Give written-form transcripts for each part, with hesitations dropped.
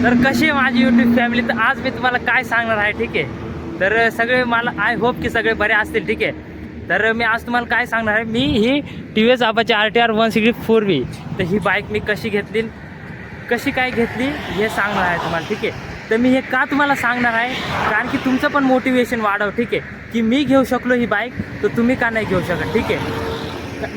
तर कशी आहे माझी यूट्यूब फॅमिली, तर आज मी तुम्हाला काय सांगणार आहे. ठीक आहे, तर सगळे मला आय होप की सगळे बरे असतील. ठीक आहे, तर मी आज तुम्हाला काय सांगणार आहे, मी ही TVS आबाची RTR 164V, तर ही बाईक मी कशी घेतली, कशी काय घेतली हे सांगणार आहे तुम्हाला. ठीक आहे, तर मी हे का तुम्हाला सांगणार आहे, कारण की तुमचं पण मोटिवेशन वाढव. ठीक आहे, की मी घेऊ शकलो ही बाईक, तर तुम्ही का नाही घेऊ शकत. ठीक आहे,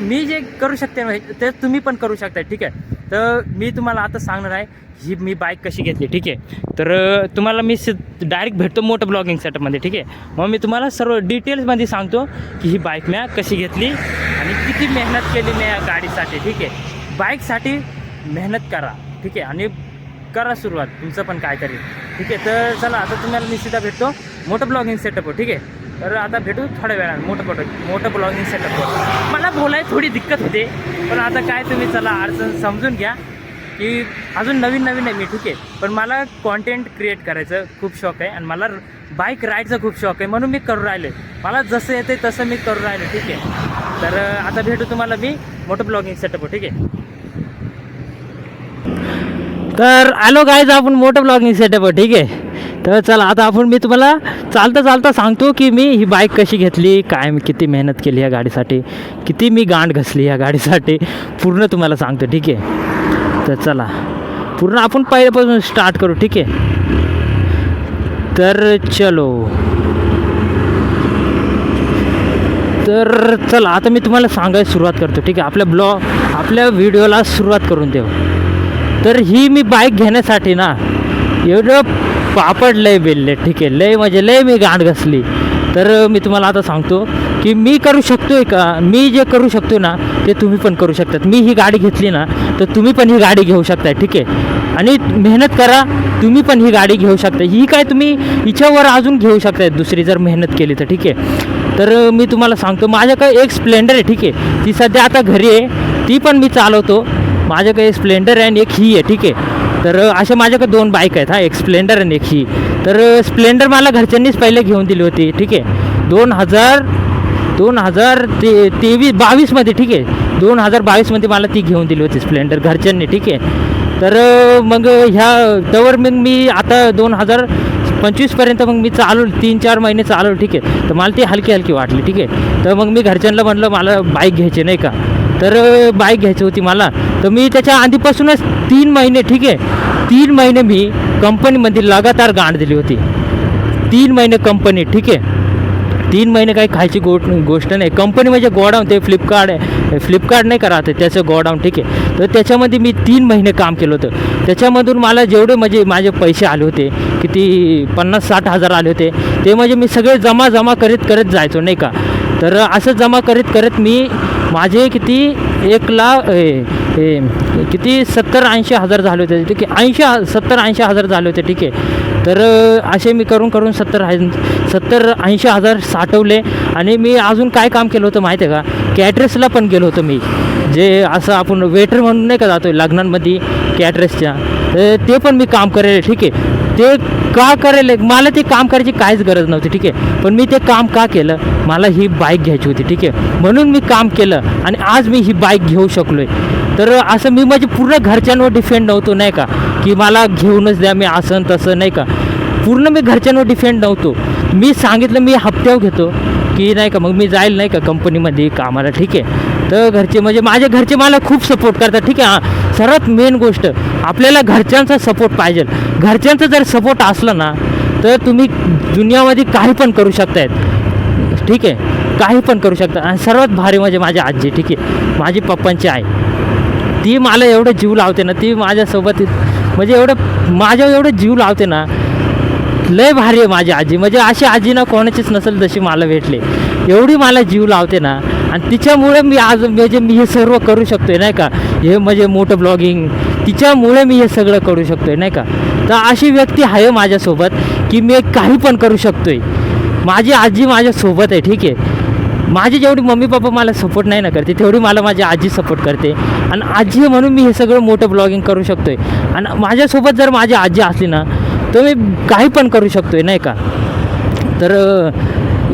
मी जे करू शकते ते तुम्ही पण करू शकता. ठीक आहे, तर मी तुम्हाला आता सांगणार आहे ही मी बाईक कशी घेतली. ठीक आहे, तर तुम्हाला मी डायरेक्ट भेटतो मोठं ब्लॉगिंग सेटअपमध्ये. ठीक आहे, मग मी तुम्हाला सर्व डिटेल्समध्ये सांगतो की ही बाईक मी कशी घेतली आणि किती मेहनत केली मी या गाडीसाठी. ठीक आहे, बाईकसाठी मेहनत करा. ठीक आहे, आणि करा सुरुवात तुमचं पण काहीतरी. ठीक आहे, तर चला आता तुम्हाला मी सीधा भेटतो मोठं ब्लॉगिंग सेटअप. ठीक आहे, तर आता भेटू थोड्या वेळानं मोठं ब्लॉगिंग सेटअप. मला बोलायला थोडी दिक्कत होते, पण आता काय तुम्ही चला अडचण समजून घ्या की अजून नवीन आहे मी. ठीक आहे, पण मला कॉन्टेंट क्रिएट करायचं खूप शौक आहे आणि मला बाईक राईडचा खूप शौक आहे, म्हणून मी करू राहिले. मला जसं येते तसं मी करू राहिले. ठीक आहे, तर आता भेटू तुम्हाला मी मोठं ब्लॉगिंग सेटअप. ठीक आहे, तर आलो गाईज आपण मोठं ब्लॉगिंग सेटअप. ठीक आहे, तर चला आता मी तुम्हाला चालता सांगतो की मी ही बाईक कशी घेतली, काय मी किती मेहनत केली या गाडीसाठी, किती मी गांड घसली या गाडीसाठी, पूर्ण तुम्हाला सांगतो. ठीक आहे, तर चला पूर्ण आपण पहिल्यापासून स्टार्ट करू. ठीक आहे, तर चलो. तर चला आता मी तुम्हाला सांगायला सुरुवात करतो. ठीक आहे, आपल्या व्हिडिओला सुरुवात करून देऊ. तर ही मी बाईक घेण्यासाठी ना एवढं पापड लय बेलले. ठीक आहे, लय म्हणजे लय मी गांड घसली. तर मी तुम्हाला आता सांगतो की मी करू शकतोय का, मी जे करू शकतो ना ते तुम्ही पण करू शकतात. मी ही गाडी घेतली ना तर तुम्ही पण ही गाडी घेऊ शकताय. ठीक आहे, आणि मेहनत करा, तुम्ही पण ही गाडी घेऊ शकता. ही काय तुम्ही हिच्यावर अजून घेऊ शकताय दुसरी जर मेहनत केली तर. ठीक आहे, तर मी तुम्हाला सांगतो माझ्याकडे एक स्प्लेंडर आहे. ठीक आहे, ती सध्या आता घरी आहे, ती पण मी चालवतो. माझ्याकडे स्प्लेंडर आहे आणि एक ही आहे. ठीक आहे, तर अशा माझ्याकडे 2 बाईक आहेत. एक स्प्लेंडर आणि एक ही. तर स्प्लेंडर मला घरच्यांनीच पहिले घेऊन दिली होती. ठीक आहे, 2022मध्ये. ठीक आहे, 2022मध्ये मला ती घेऊन दिली होती स्प्लेंडर घरच्यांनी. ठीक आहे, तर मग तवर मग मी आता 2025पर्यंत मग मी 3-4 महिने चालवलं. ठीक आहे, तर मला ती हलकी वाटली. ठीक आहे, तर मग मी घरच्यांना म्हणलं मला बाईक घ्यायची नाही का, तर बाईक घ्यायची होती मला. तर मी त्याच्या आधीपासूनच 3 महिने. ठीक आहे, 3 महिने मी कंपनीमध्ये लगातार गांड दिली होती. 3 महिने कंपनी. ठीक आहे, 3 महिने काही खायची गोष्ट नाही. कंपनी म्हणजे गोडाऊन, ते फ्लिपकार्ट नाही का राहते त्याचं गोडाऊन. ठीक आहे, तर त्याच्यामध्ये मी 3 महिने काम केलं होतं. त्याच्यामधून मला जेवढे म्हणजे माझे पैसे आले होते, किती 50-60 हजार आले होते, ते म्हणजे मी सगळे जमा करत जायचो नाही का. तर असं जमा करत मी माझे किती 70-80 हजार झाले होते. ठीक आहे, 70-80 हजार झाले होते. ठीक आहे, तर असे मी करून 70-80 हजार साठवले. आणि मी अजून काय काम केलं होतं माहिती आहे का, कॅटरसला पण गेलो होतो मी. जे असं आपण वेटर म्हणून नाही का जातो लग्नांमध्ये कॅटरसच्या, ते पण मी काम करेल. ठीक आहे, ते का करेल, मला ते काम करायची काहीच गरज नव्हती. ठीक आहे, पण मी ते काम का केलं, मला ही बाईक घ्यायची होती. ठीक आहे, म्हणून मी काम केलं आणि आज मी ही बाईक घेऊ शकलो आहे. तर असं मी म्हणजे पूर्ण घरच्यांवर डिपेंड नव्हतो नाही का, की मला घेऊनच द्या मी असं तसं नाही का. पूर्ण मी घरच्यांवर डिपेंड नव्हतो. मी सांगितलं मी हप्त्यावर घेतो की नाही का, मग मी जाईल नाही का कंपनीमध्ये कामाला. ठीक आहे, तर माझे घरचे मला खूप सपोर्ट करतात. ठीक आहे, सर्वात मेन गोष्ट आपल्याला घरच्यांचा सपोर्ट पाहिजे. घरच्यांचा जर सपोर्ट असला ना तर तुम्ही दुनियामध्ये काही पण करू शकतायत. ठीक आहे, काही पण करू शकता. आणि सर्वात भारी म्हणजे माझी आजी. ठीक आहे, माझी पप्पांची आई, ती मला एवढं जीव लावते ना, ती माझ्यासोबत म्हणजे एवढं जीव लावते ना, लय भारी आहे माझी आजी. म्हणजे अशी आजी ना कोणाचीच नसेल जशी मला भेटले. एवढी मला जीव लावते ना, आणि तिच्यामुळे मी आज म्हणजे मी हे सर्व करू शकतो आहे नाही का. हे म्हणजे मोठं ब्लॉगिंग, तिच्यामुळे मी हे सगळं करू शकतो आहे नाही का. तर अशी व्यक्ती आहे माझ्यासोबत की मी काही पण करू शकतो आहे. माझी आजी माझ्यासोबत आहे. ठीक आहे, माझी जेवढी मम्मी पप्पा मला सपोर्ट नाही ना करते, तेवढी मला माझी आजी सपोर्ट करते. आणि आजी आहे म्हणून मी हे सगळं मोठं ब्लॉगिंग करू शकतो आहे. आणि माझ्यासोबत जर माझी आजी असली ना तर मी काही पण करू शकतो आहे नाही का. तर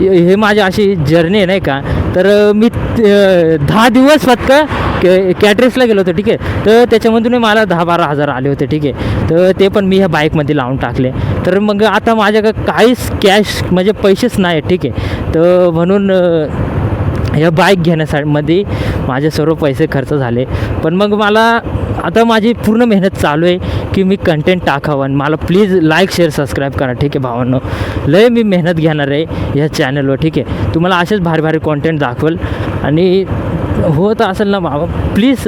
हे माझी अशी जर्नी आहे नाही का. तर मी 10 दिवस फक्त कॅटरेसला गेलो होतो ठीक आहे. तर त्याच्यामधून मला 10-12 हजार आले होते ठीक आहे. तर ते पण मी ह्या बाईकमध्ये लावून टाकले. तर मग आता माझ्याकडे काहीच कॅश म्हणजे पैसेच नाही ठीक आहे. तर म्हणून ह्या बाईक घेण्यासाठी माझे सर्व पैसे खर्च झाले. पण मग मला आता माझी पूर्ण मेहनत चालू आहे की मी कंटेंट टाकावं. आणि मला प्लीज लाईक शेअर सबस्क्राईब करा ठीक आहे भावांनो. लय मी मेहनत घेणार आहे ह्या चॅनलवर ठीक आहे. तुम्हाला असेच भारी भारी कॉन्टेंट दाखवेल. आणि होत असेल ना भावा प्लीज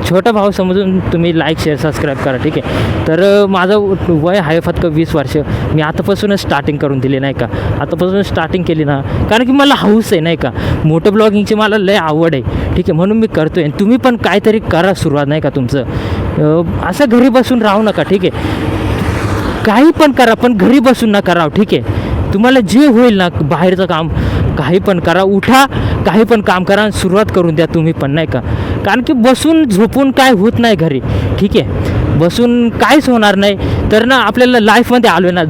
छोटा भाव समजून तुम्ही लाईक शेअर सबस्क्राईब करा ठीक आहे. तर माझं वय आहे फक्त 20 वर्ष. मी आतापासूनच स्टार्टिंग करून दिली नाही का. आतापासून स्टार्टिंग केली ना कारण की मला हौस आहे नाही का. मोठं ब्लॉगिंगची मला लय आवड आहे ठीक आहे. म्हणून मी करतो आहे. तुम्ही पण काहीतरी करा सुरुवात नाही का तुमचं. असं घरी बसून राहू नका ठीक आहे. काही पण करा पण घरी बसून नका राहू ठीक आहे. तुम्हाला जे होईल ना बाहेरचं काम काही पण करा. उठा काही पण काम करा आणि सुरुवात करून द्या तुम्ही पण नाही का. कारण की बसून झोपून काय होत नाही घरी ठीक आहे. बसून काहीच होणार नाही. तर ना आपल्याला लाईफमध्ये आलो आहे ना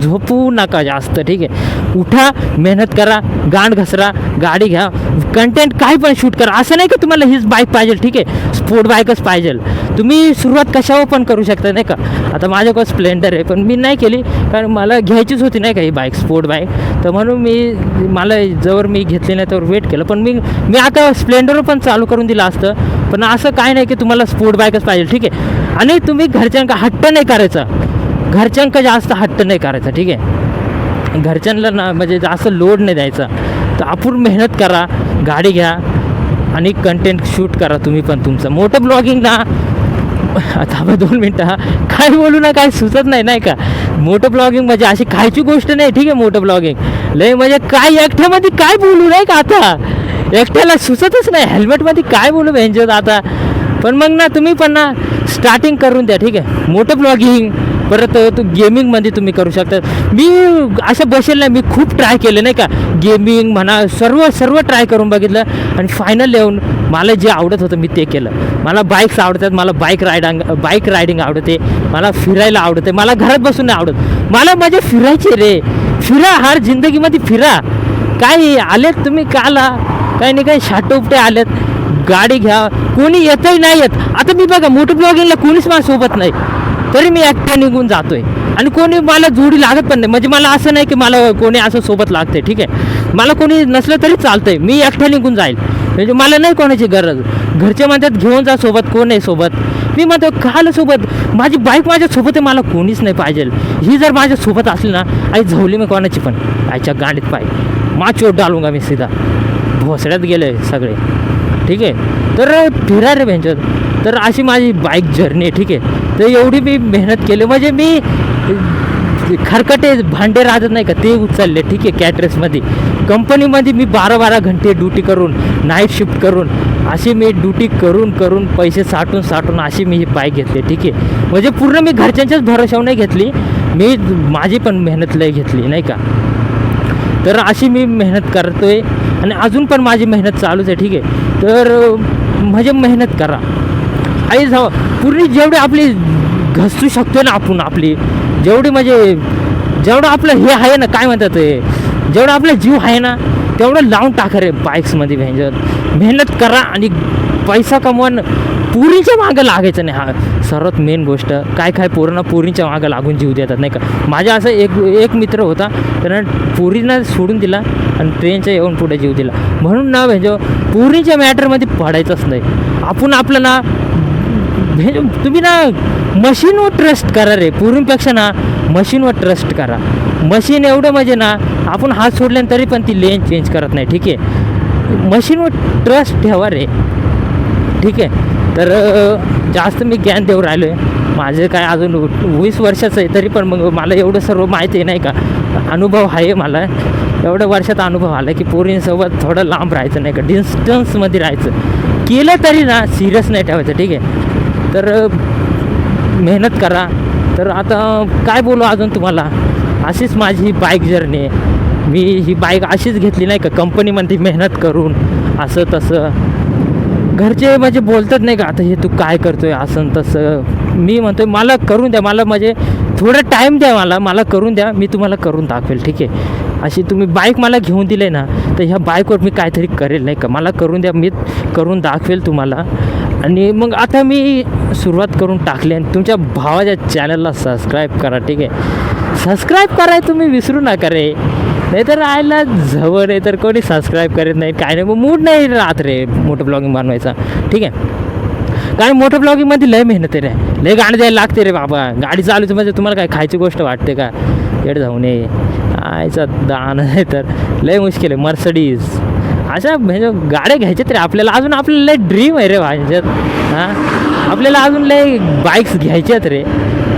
झोपू नका जास्त ठीक आहे. उठा मेहनत करा गांड घसरा गाडी घ्या कंटेंट काही पण शूट करा. असं नाही की तुम्हाला हीच बाईक पाहिजे ठीक आहे. स्पोर्ट बाईकच पाहिजे. तुम्ही सुरुवात कशावर पण करू शकता नाही का. आता माझ्याकडं स्प्लेंडर आहे पण मी नाही केली कारण मला घ्यायचीच होती नाही का ही बाईक स्पोर्ट बाईक. तर म्हणून मला जवळ मी घेतली नाही तर वेट केलं. पण मी आता स्प्लेंडरवर पण चालू करून दिलं असतं. पण असं काय नाही की तुम्हाला स्पोर्ट बाईकच पाहिजे ठीक आहे. आणि तुम्ही घरच्यांका हट्ट नाही करायचा. घरच्यांका जास्त हट्ट नाही करायचा ठीक आहे. घरच्यांना ना म्हणजे जास्त लोड नाही द्यायचा. तर आपण मेहनत करा गाडी घ्या आणि कंटेंट शूट करा तुम्ही पण तुमचं. मोठं ब्लॉगिंग ना आता 2 मिनटं काय बोलू ना काय सुचत नाही का. मोठं ब्लॉगिंग म्हणजे अशी खायची गोष्ट नाही ठीक आहे. मोठं ब्लॉगिंग लय म्हणजे काय एकट्यामध्ये काय बोलू नाही का. आता एकट्याला सुचतच नाही हेल्मेटमध्ये काय बोलू भेंजत आता. पण मग ना तुम्ही पण ना स्टार्टिंग करून द्या ठीक आहे. मोठं ब्लॉगिंग परत तू गेमिंगमध्ये तुम्ही करू शकता. मी असं बसेल नाही. मी खूप ट्राय केलं नाही का. गेमिंग म्हणा सर्व ट्राय करून बघितलं आणि फायनल येऊन मला जे आवडत होतं मी ते केलं. मला बाईक्स आवडतात. मला बाईक रायडिंग आवडते. मला फिरायला आवडते. मला घरात बसून नाही आवडत. मला मजा फिरायची रे. फिरा हर जिंदगीमध्ये फिरा. काय आलेत तुम्ही काला काही नाही काही शाट उपटे आलेत. गाडी घ्या कोणी येतही नाही येत. आता मी बघा मोठं ब्लॉगिंगला कोणीच माझ्यासोबत नाही तरी मी एकटा निघून जातो आहे. आणि कोणी मला जोडी लागत पण नाही. म्हणजे मला असं नाही की मला कोणी असं सोबत लागतं ठीक आहे. मला कोणी नसलं तरी चालतं आहे. मी एकटा निघून जाईल म्हणजे मला नाही कोणाची गरज. घरचे म्हणतात घेऊन जा सोबत कोण आहे सोबत. मी म्हणतो काल सोबत माझी बाईक माझ्यासोबत आहे. मला कोणीच नाही पाहिजे. ही जर माझ्यासोबत असली ना आई झवली मी कोणाची पण आईच्या गाडीत पाय चोट डालूंगा मी सीधा. भोसड्यात गेले सगळे ठीक आहे. तर फिरा रे भेंचत. तर अशी माझी बाईक जर्नी आहे ठीक आहे. तर एवढी मी मेहनत केली म्हणजे मी खरकटे भांडे राहत नाही का ते उचलले ठीक आहे. कॅटरेसमध्ये कंपनीमध्ये मी 12-12 घंटे ड्युटी करून नाईट शिफ्ट करून अशी मी ड्युटी करून पैसे साठून अशी मी ही बाईक घेतली ठीक आहे. म्हणजे पूर्ण मी घरच्यांच्याच भरोशावर नाही घेतली. मी माझी पण मेहनत लय घेतली नाही का. तर अशी मी मेहनत करतो आहे आणि अजून पण माझी मेहनत चालूच आहे ठीक आहे. तर म्हणजे मेहनत करा आई जाऊ पूर्ण जेवढी आपली घसू शकतो ना आपण आपली जेवढी म्हणजे जेवढं आपलं हे आहे ना काय म्हणतात ते जेवढा आपला जीव आहे ना तेवढं लावून टाका रे बाईक्समध्ये भेंजत. मेहनत करा आणि पैसा कमवून पुरीच्या मागं लागायचं नाही. हा सर्वात मेन गोष्ट. काय पोरींच्या मागं लागून जीव देतात नाही का. माझ्या असं एक मित्र होता त्यानं पुरीनं सोडून दिला आणि ट्रेनच्या येऊन पुढे जीव दिला. म्हणून ना म्हणजे पुरीच्या मॅटरमध्ये पडायचंच नाही. आपण आपलं ना तुम्ही ना मशीनवर ट्रस्ट करा रे. पुरींपेक्षा ना मशीनवर ट्रस्ट करा. मशीन एवढं म्हणजे ना आपण हात सोडल्यान तरी पण ती लेन चेंज करत नाही ठीक आहे. मशीनवर ट्रस्ट ठेवा रे ठीक आहे. तर जास्त मी ज्ञान देऊ राहिलो आहे. माझे काय अजून 20 वर्षाचं आहे तरी पण मग मला एवढं सर्व माहिती आहे नाही का. अनुभव आहे मला. एवढ्या वर्षात अनुभव आला की पोरींसोबत थोडं लांब राहायचं नाही का. डिस्टन्समध्ये राहायचं. केलं तरी ना सिरियस नाही ठेवायचं ठीक आहे. तर मेहनत करा. तर आता काय बोलू अजून तुम्हाला. अशीच माझी ही बाईक जर्नी आहे. मी ही बाईक अशीच घेतली नाही का कंपनीमध्ये मेहनत करून असं तसं. घरचे म्हणजे बोलतात नाही का आता हे तू काय करतो आहे असं तसं. मी म्हणतो मला करून द्या. मला म्हणजे थोडं टाईम द्या. मला करून द्या. मी तुम्हाला करून दाखवेल ठीक आहे. अशी तुम्ही बाईक मला घेऊन दिले ना, तर ह्या बाईकवर मी काहीतरी करेल नाही का, मला करून द्या, मी करून दाखवेल तुम्हाला. आणि मग आता मी सुरुवात करून टाकली. आणि तुमच्या भावाच्या चॅनलला सबस्क्राईब करा, ठीक आहे. सबस्क्राईब कराय तुम्ही विसरू नका रे, नाही तर राहायला जवळ, नाही तर कोणी सबस्क्राईब करत नाही, काय नाही. मग मूड नाही राहत रे मोठं ब्लॉगिंग बनवायचा, ठीक आहे. कारण मोठं ब्लॉगिंगमध्ये लय मेहनत आहे रे, लय गाडी द्यायला लागते रे बाबा. गाडी चालू म्हणजे तुम्हाला काय खायची गोष्ट वाटते का, येड जाऊ नये आयचा दान आहे, तर लय मुश्किल आहे. मर्सडीज अशा म्हणजे गाड्या घ्यायच्यात रे आपल्याला. अजून आपल्याला लय ड्रीम आहे रे ह्याच्यात. हां, आपल्याला अजून लय बाईक्स घ्यायच्यात रे.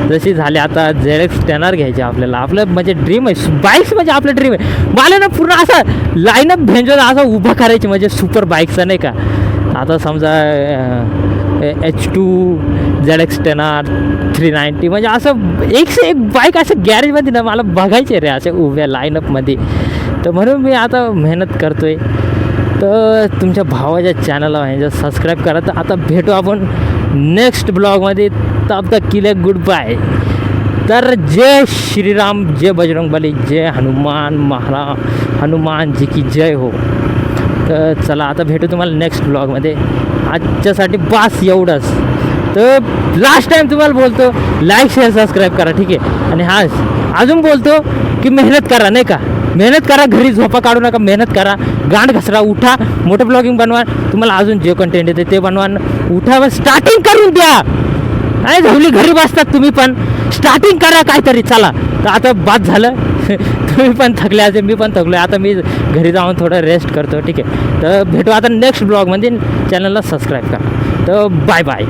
जशी झाली आता ZX टेनर घ्यायचे आपल्याला. आपलं म्हणजे ड्रीम आहे बाईक्स, म्हणजे आपलं ड्रीम आहे. मला ना पूर्ण असं लाईनअप भेंजून असं उभा करायची म्हणजे सुपर बाईकचा, नाही का. आता समजा H2 ZX टेनर 390, म्हणजे असं एक से एक बाईक असं गॅरेजमध्ये ना मला बघायचे रे असे उभ्या लाईनअपमध्ये. तर म्हणून मी आता मेहनत करतो आहे. तर तुमच्या भावाच्या चॅनलला म्हणजे सबस्क्राईब करा. तर आता भेटू आपण नेक्स्ट ब्लॉगमध्ये. तब तक के लिए गुड बाय. तर जय श्रीराम, जय बजरंगबली, जय हनुमान जी की जय हो. तर चला आता भेटू तुम्हाला नेक्स्ट ब्लॉगमध्ये. आजच्यासाठी बस एवढंच. तर लास्ट टाईम तुम्हाला बोलतो लाईक शेअर सबस्क्राईब करा, ठीक आहे. आणि हां अजून बोलतो की मेहनत करा, नाही का. मेहनत करा, घरी झोपा काढू नका, मेहनत करा, गांड घसरा, उठा, मोठं ब्लॉगिंग बनवा. तुम्हाला अजून जे कंटेंट येते ते बनवा, उठा व स्टार्टिंग करून द्या. नाही झोपली घरी बसतात तुम्ही पण, स्टार्टिंग करा काहीतरी. चला तर आता बाद झालं. तुम्ही पण थकले असे, मी पण थकलो. आता मी घरी जाऊन थोडं रेस्ट करतो, ठीक आहे. तर भेटू आता नेक्स्ट ब्लॉगमध्ये. चॅनलला सबस्क्राईब करा. तर बाय बाय.